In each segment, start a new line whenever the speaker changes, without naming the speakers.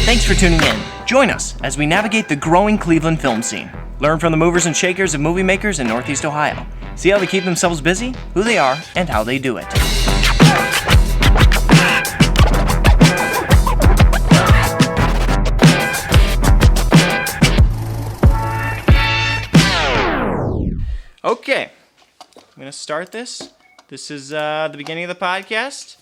Thanks for tuning in. Join us as we navigate the growing Cleveland film scene. Learn from the movers and shakers of movie makers in Northeast Ohio. See how they keep themselves busy, who they are, and how they do it. Okay, I'm going to start this. This is the beginning of the podcast.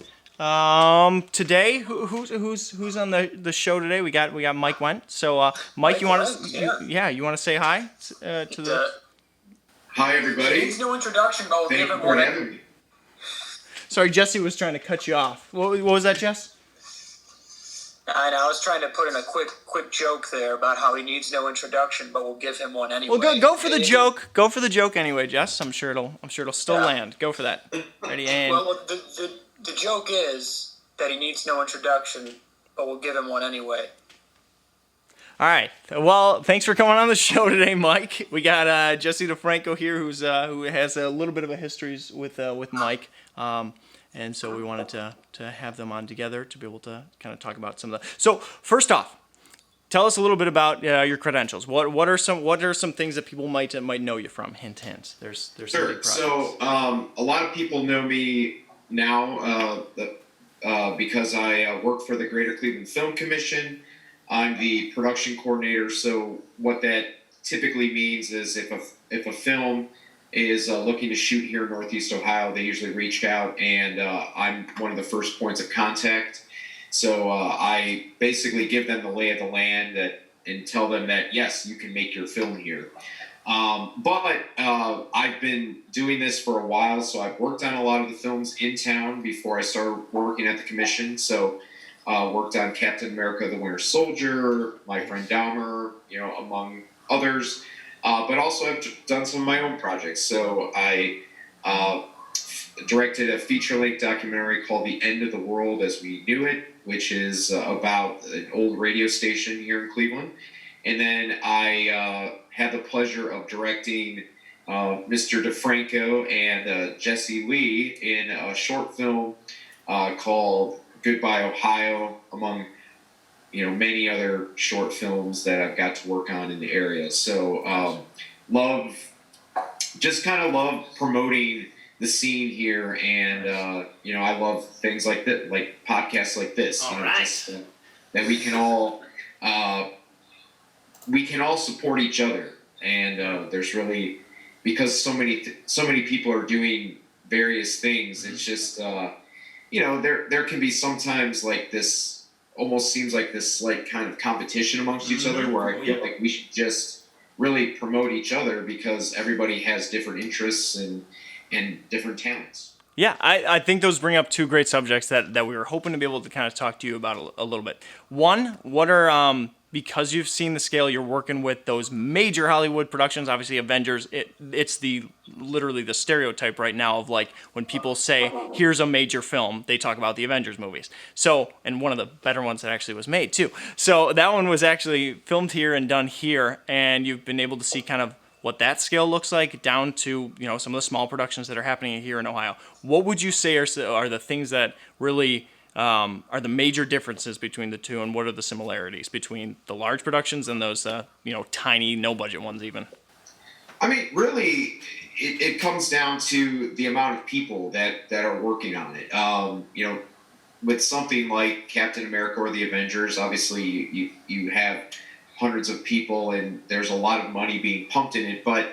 Today, who's on the show today? We got Mike Wendt. So, Mike, you want to you want to say hi to the.
Hi, everybody.
Needs no introduction, but we'll give him
for
one.
having me.
Sorry, Jesse was trying to cut you off. What was that, Jess?
I know. I was trying to put in a quick joke there about how he needs no introduction, but we'll give him one anyway.
Well, go for the joke. Go for the joke anyway, Jess. I'm sure it'll still land. Go for that. Ready and.
Well, the joke is that he needs no introduction, but we'll give him one anyway.
All right. Well, thanks for coming on the show today, Mike. We got Jesse DeFranco here, who has a little bit of a history with Mike, and so we wanted to have them on together to be able to kind of talk about some of the. So first off, tell us a little bit about your credentials. What are some things that people might know you from? Hint, hint. There's some
Sure.
big projects.
So a lot of people know me now because I work for the Greater Cleveland Film Commission. I'm the production coordinator. So what that typically means is if a film is looking to shoot here in Northeast Ohio, they usually reach out, and I'm one of the first points of contact. So I basically give them the lay of the land and tell them that, yes, you can make your film here. But I've been doing this for a while, so I've worked on a lot of the films in town before I started working at the commission. So worked on Captain America: The Winter Soldier, My Friend Dahmer, among others. But also I've done some of my own projects. So I directed a feature-length documentary called The End of the World as We Knew It, which is about an old radio station here in Cleveland. And then I had the pleasure of directing Mr. DeFranco and Jesse Lee in a short film called Goodbye Ohio, among many other short films that I've got to work on in the area. So love promoting the scene here, and I love things like that, like podcasts like this. That we can all support each other, and there's really, because so many people are doing various things. It's just there can be sometimes like this. Almost seems like this kind of competition amongst each other, where I feel like we should just really promote each other because everybody has different interests and different talents.
Yeah, I think those bring up two great subjects that we were hoping to be able to kind of talk to you about a little bit. One, what are because you've seen the scale, you're working with those major Hollywood productions, obviously Avengers, it's literally the stereotype right now of like when people say, here's a major film, they talk about the Avengers movies. So, and one of the better ones that actually was made too. So that one was actually filmed here and done here, and you've been able to see kind of what that scale looks like down to, some of the small productions that are happening here in Ohio. What would you say are the things that really are the major differences between the two, and what are the similarities between the large productions and those, tiny, no-budget ones even?
I mean, really, it comes down to the amount of people that are working on it. With something like Captain America or the Avengers, obviously you have hundreds of people and there's a lot of money being pumped in it, but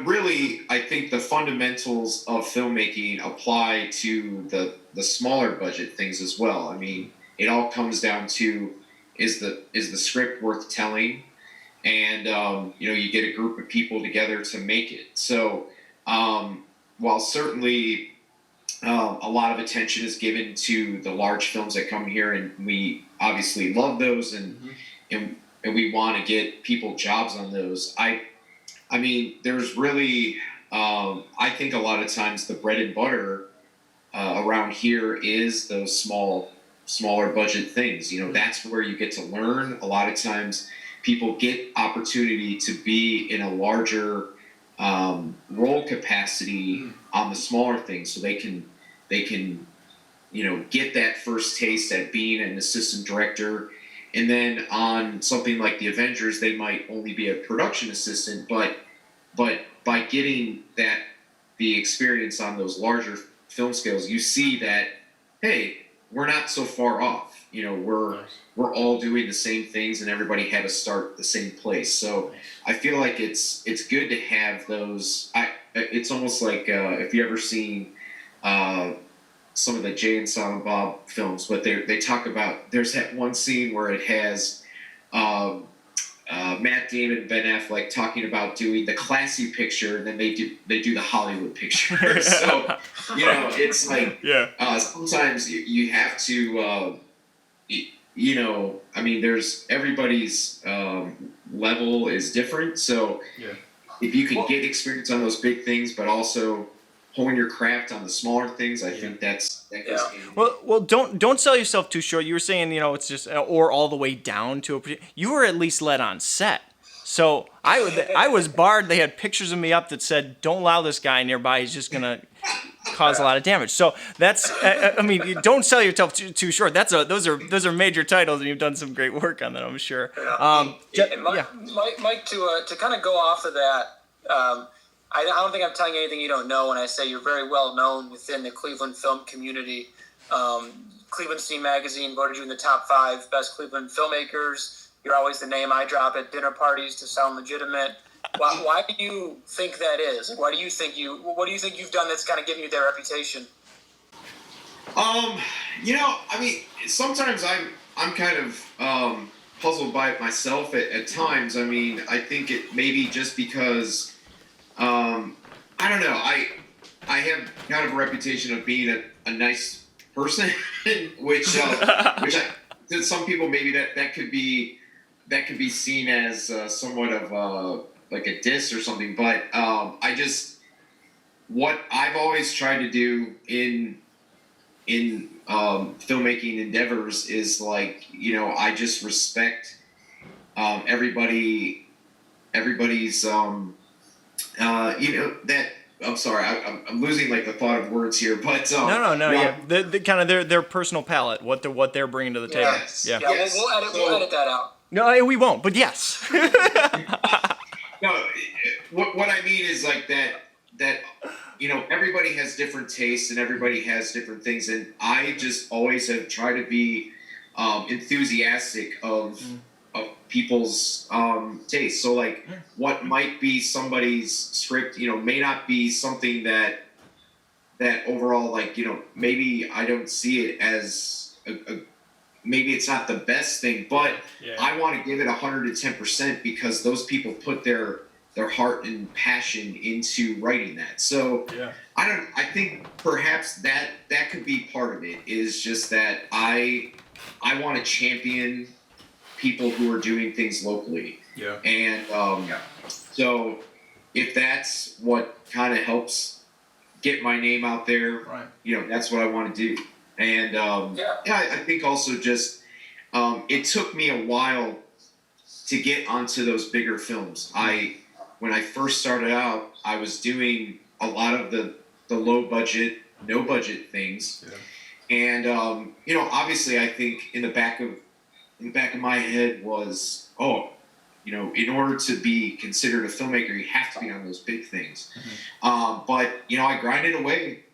really, I think the fundamentals of filmmaking apply to the smaller budget things as well. I mean, it all comes down to is the script worth telling, and you get a group of people together to make it. So while certainly a lot of attention is given to the large films that come here, and we obviously love those, and we want to get people jobs on those. I mean, there's really, I think a lot of times the bread and butter around here is those smaller budget things. That's where you get to learn. A lot of times people get opportunity to be in a larger role capacity on the smaller things, so they can get that first taste at being an assistant director And then on something like the Avengers, they might only be a production assistant, but by getting the experience on those larger film scales, you see that, hey, we're not so far off. We're all doing the same things, and everybody had to start the same place. So I feel like it's good to have those. It's almost like if you ever seen some of the Jay and Silent Bob films, but they talk about, there's that one scene where it has Matt Damon and Ben Affleck talking about doing the classy picture, and then they do the Hollywood picture. So it's like sometimes you have to I mean, there's everybody's level is different. So if you can get experience on those big things, but also hone your craft on the smaller things, I think that goes hand in hand.
Well, don't sell yourself too short. You were saying, it's just or all the way down to you were at least let on set. So I was barred. They had pictures of me up that said, "Don't allow this guy nearby. He's just gonna cause a lot of damage." So that's I mean, you don't sell yourself too short. Those are major titles, and you've done some great work on that, I'm sure.
Mike, to kind of go off of that, I don't think I'm telling you anything you don't know when I say you're very well known within the Cleveland film community. Cleveland Scene Magazine voted you in the top 5 best Cleveland filmmakers. You're always the name I drop at dinner parties to sound legitimate. Why do you think that is? What do you think you've done that's kind of given you that reputation?
I mean, sometimes I'm kind of puzzled by it myself at times. I mean, I think it maybe just because I don't know. I have kind of a reputation of being a nice person, which to some people maybe that could be seen as somewhat of like a diss or something. But what I've always tried to do in filmmaking endeavors is I just respect everybody's that. I'm sorry, I'm losing the thought of words here, but
no, yeah, the kind of their personal palette, what they're bringing to the table.
Yes.
Yeah,
Yes.
We'll edit that out.
No, we won't, but yes.
No, what I mean is that everybody has different tastes and everybody has different things, and I just always have tried to be enthusiastic of people's tastes. So what might be somebody's script, may not be something that overall maybe I don't see it as maybe it's not the best thing, but I want to give it 110% because those people put their heart and passion into writing that. So I think perhaps that could be part of it, is just that I want to champion people who are doing things locally. Yeah. And so if that's what kind of helps get my name out there, right, that's what I want to do. And I think also just it took me a while to get onto those bigger films. When I first started out, I was doing a lot of the low budget, no budget things. Yeah. And obviously I think in the back of my head was, in order to be considered a filmmaker, you have to be on those big things. Mm-hmm. But I grinded away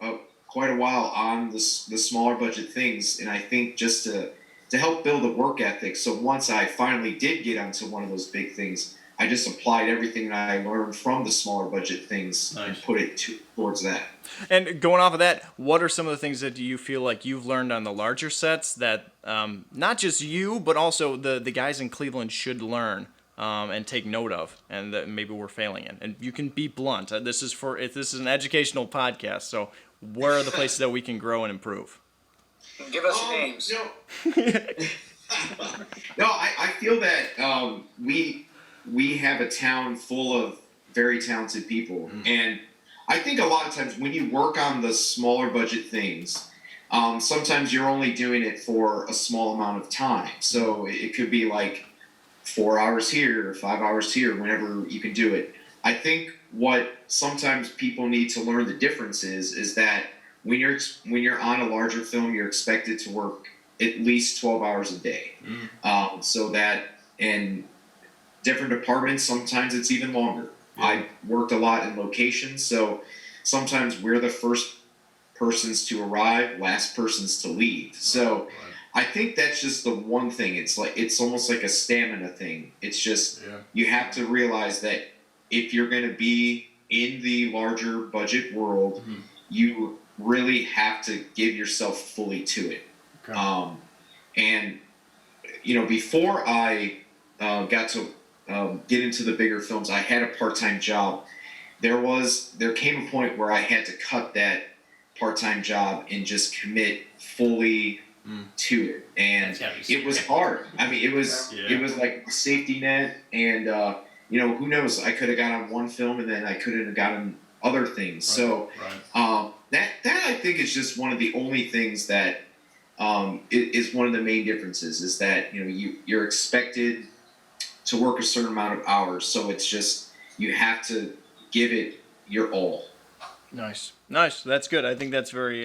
quite a while on the smaller budget things, and I think just to help build a work ethic. So once I finally did get onto one of those big things, I just applied everything that I learned from the smaller budget things and put it towards that.
And going off of that, what are some of the things that you feel like you've learned on the larger sets that not just you, but also the guys in Cleveland should learn and take note of, and that maybe we're failing in? And you can be blunt. This is an educational podcast, so where are the places that we can grow and improve?
Give us names.
No, I feel that we have a town full of very talented people. Mm. And I think a lot of times when you work on the smaller budget things, sometimes you're only doing it for a small amount of time. So it could be 4 hours here or 5 hours here, whenever you can do it. I think what sometimes people need to learn the difference is that when you're on a larger film, you're expected to work at least 12 hours a day. So that, and different departments, sometimes it's even longer. I worked a lot in locations, so sometimes we're the first persons to arrive, last persons to leave. So I think that's just the one thing. It's almost like a stamina thing. It's just you have to realize that if you're going to be in the larger budget world, you really have to give yourself fully to it. Okay. And before I got to get into the bigger films, I had a part-time job. There came a point where I had to cut that part-time job and just commit fully to it, and it was hard. I mean, it was like a safety net, and who knows? I could have got on one film, and then I couldn't have gotten other things. So that I think is just one of the only things that is one of the main differences, is that you're expected to work a certain amount of hours, so it's just you have to give it your all.
Nice. That's good. I think that's very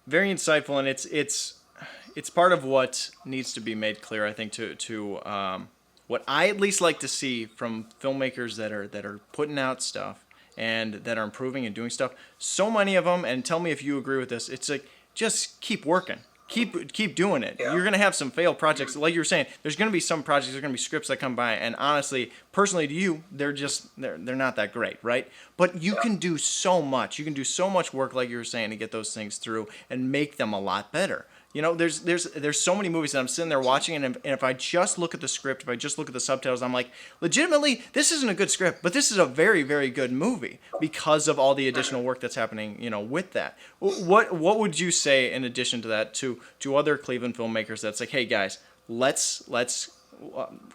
very insightful, and it's part of what needs to be made clear, I think, to what I at least like to see from filmmakers that are putting out stuff and that are improving and doing stuff. So many of them, and tell me if you agree with this, it's like, just keep working. Keep doing it. Yeah. You're going to have some failed projects. Like you were saying, there's going to be some projects, there's going to be scripts that come by, and honestly, personally to you, they're not that great, right? But you can do so much. You can do so much work, like you were saying, to get those things through and make them a lot better. There's so many movies that I'm sitting there watching, and if I just look at the script, if I just look at the subtitles, I'm like, legitimately, this isn't a good script, but this is a very, very good movie because of all the additional work that's happening, with that. What would you say in addition to that to other Cleveland filmmakers that's like, hey guys, let's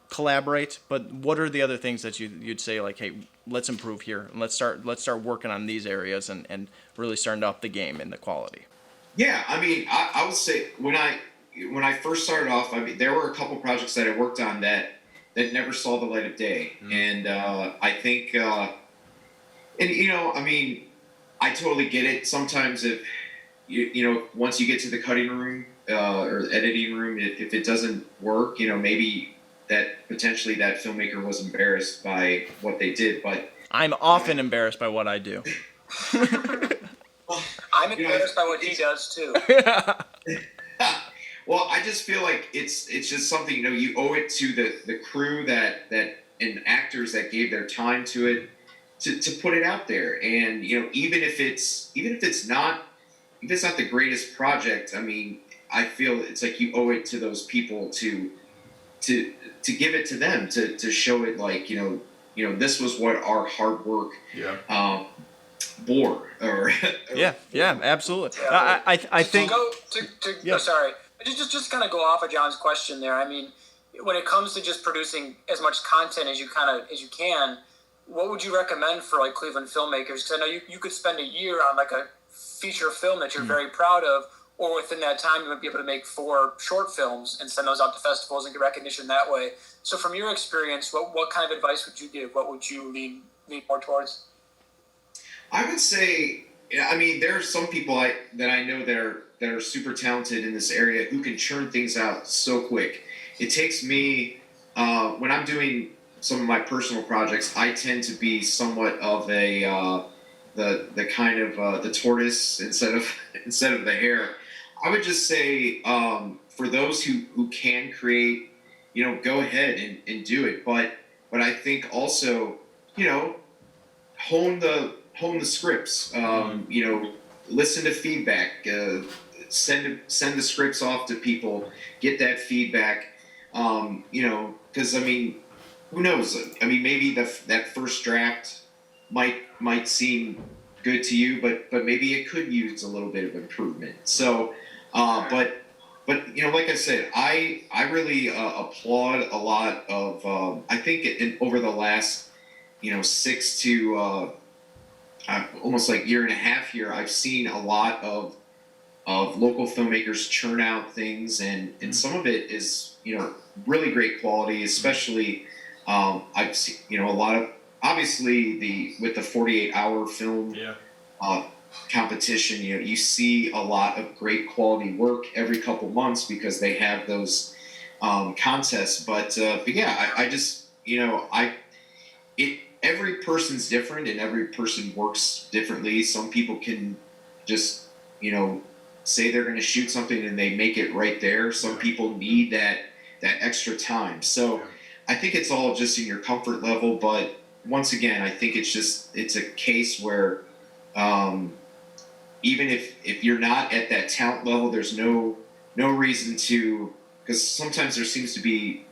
collaborate, but what are the other things that you'd say, like, hey, let's improve here, and let's start working on these areas and really starting to up the game and the quality?
Yeah, I mean, I would say when I first started off, I mean, there were a couple projects that I worked on that never saw the light of day, and I think, I mean, I totally get it. Sometimes if once you get to the cutting room or editing room, if it doesn't work, maybe that potentially that filmmaker was embarrassed by what they did, but
I'm often embarrassed by what I do.
I'm embarrassed by what he does too.
Well, I just feel like it's just something, you owe it to the crew that and actors that gave their time to it to put it out there, and even if it's not the greatest project, I mean, I feel it's like you owe it to those people to give it to them, to show it, like, this was what our hard work bore, or
yeah, absolutely. I think
sorry, just kind of go off of John's question there. I mean, when it comes to just producing as much content as you can, what would you recommend for like Cleveland filmmakers? Because I know you could spend a year on like a feature film that you're very proud of, or within that time you might be able to make 4 short films and send those out to festivals and get recognition that way. So from your experience, what kind of advice would you give? What would you lean more towards?
I would say, I mean, there are some people that I know that are super talented in this area who can churn things out so quick. It takes me, when I'm doing some of my personal projects, I tend to be somewhat of a the kind of the tortoise instead of the hare. I would just say, for those who can create, go ahead and do it. But I think also, hone the scripts. Listen to feedback. Send the scripts off to people. Get that feedback. Because I mean, who knows? I mean, maybe that first draft might seem good to you, but maybe it could use a little bit of improvement. So, but like I said, I really applaud a lot of. I think over the last 6 to almost like year and a half here, I've seen a lot of local filmmakers churn out things, and some of it is really great quality. Especially, I've seen a lot of, obviously, with the 48-hour film competition, you see a lot of great quality work every couple months because they have those contests. But yeah, I just, every person's different and every person works differently. Some people can just, say they're going to shoot something and they make it right there. Some people need that extra time. So I think it's all just in your comfort level. But once again, I think it's a case where even if you're not at that talent level, there's no reason to, because sometimes there seems to be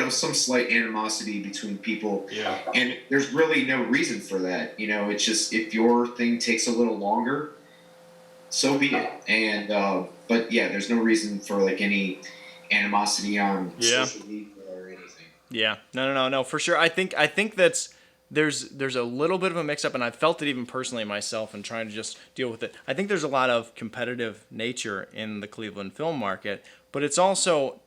some slight animosity between people, and there's really no reason for that. It's just, if your thing takes a little longer, so be it. And but yeah, there's no reason for like any animosity on social media or anything.
Yeah, no, for sure. I think that's there's a little bit of a mix up, and I felt it even personally myself and trying to just deal with it. I think there's a lot of competitive nature in the Cleveland film market, but it's also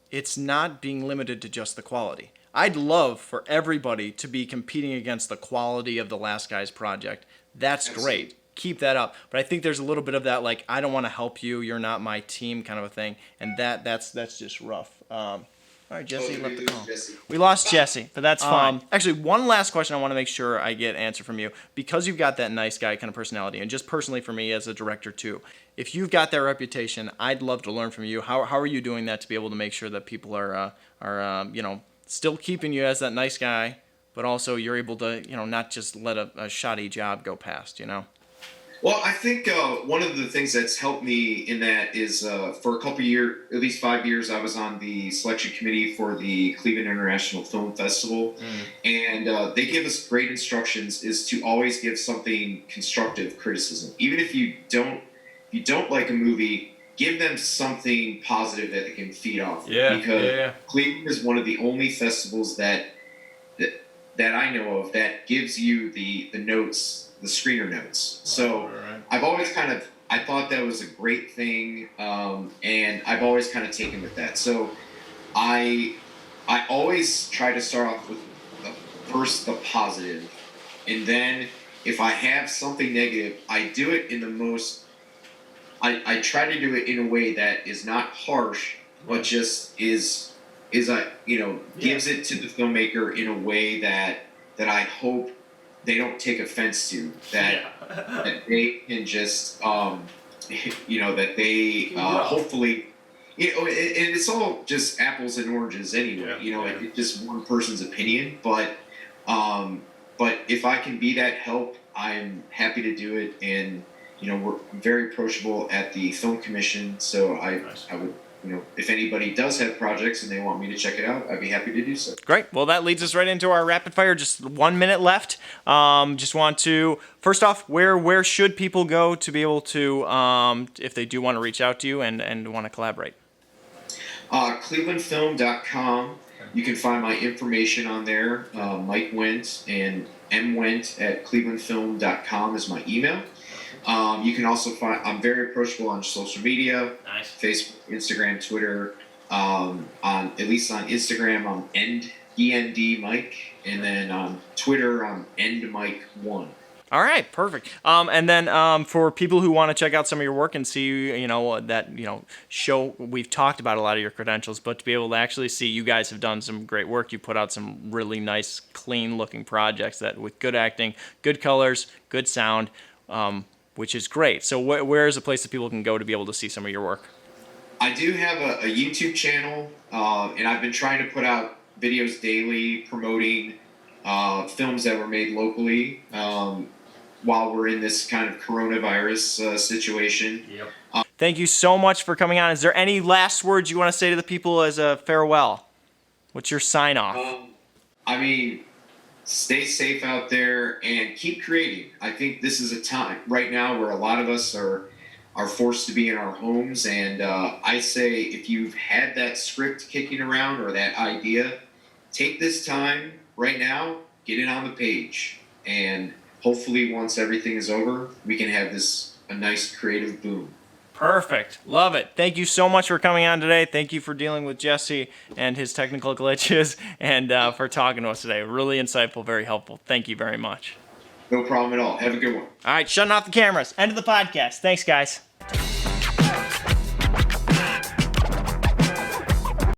it's not being limited to just the quality. I'd love for everybody to be competing against the quality of the Last Guy's project. That's great. Keep that up. But I think there's a little bit of that, like, I don't want to help you, you're not my team kind of a thing, and that's just rough. All right, Jesse left the call. We lost Jesse, but that's fine. Actually, one last question I want to make sure I get answer from you. Because you've got that nice guy kind of personality, and just personally for me as a director too, if you've got that reputation, I'd love to learn from you. How are you doing that to be able to make sure that people are still keeping you as that nice guy, but also you're able to, not just let a shoddy job go past,
Well, I think one of the things that's helped me in that is for a couple years, at least 5 years, I was on the selection committee for the Cleveland International Film Festival. And they give us great instructions is to always give something constructive criticism. Even if you don't like a movie, give them something positive that they can feed off. Because Cleveland is one of the only festivals that I know of that gives you the notes, the screener notes. So I've always I thought that was a great thing, and I've always kind of taken with that. So I always try to start off with first the positive, and then if I have something negative, I do it in the most. I try to do it in a way that is not harsh, but just gives it to the filmmaker in a way that I hope they don't take offense to, that they can just that they hopefully and it's all just apples and oranges anyway. It's just one person's opinion, but if I can be that help, I'm happy to do it. And we're very approachable at the film commission, so I would, if anybody does have projects and they want me to check it out, I'd be happy to do so.
Great. Well, that leads us right into our rapid fire. Just 1 minute left. Just want to, first off, where should people go to be able to, if they do want to reach out to you and want to collaborate?
Clevelandfilm.com. You can find my information on there. Mike Wendt and mwent@clevelandfilm.com is my email. You can also find, I'm very approachable on social media, Facebook, Instagram, Twitter. At least on Instagram, I'm END Mike, and then on Twitter, I'm EndMike1.
All right, perfect. And then for people who want to check out some of your work and see, show, we've talked about a lot of your credentials, but to be able to actually see you guys have done some great work. You put out some really nice, clean-looking projects that with good acting, good colors, good sound, which is great. So where is a place that people can go to be able to see some of your work?
I do have a YouTube channel, and I've been trying to put out videos daily promoting films that were made locally while we're in this kind of coronavirus situation.
Thank you so much for coming on. Is there any last words you want to say to the people as a farewell? What's your sign-off?
Stay safe out there and keep creating. I think this is a time right now where a lot of us are forced to be in our homes, and I say if you've had that script kicking around or that idea, take this time right now, get it on the page, and hopefully once everything is over, we can have a nice creative boom.
Perfect. Love it. Thank you so much for coming on today. Thank you for dealing with Jesse and his technical glitches and for talking to us today. Really insightful, very helpful. Thank you very much.
No problem at all. Have a good one.
All right, shutting off the cameras. End of the podcast. Thanks, guys.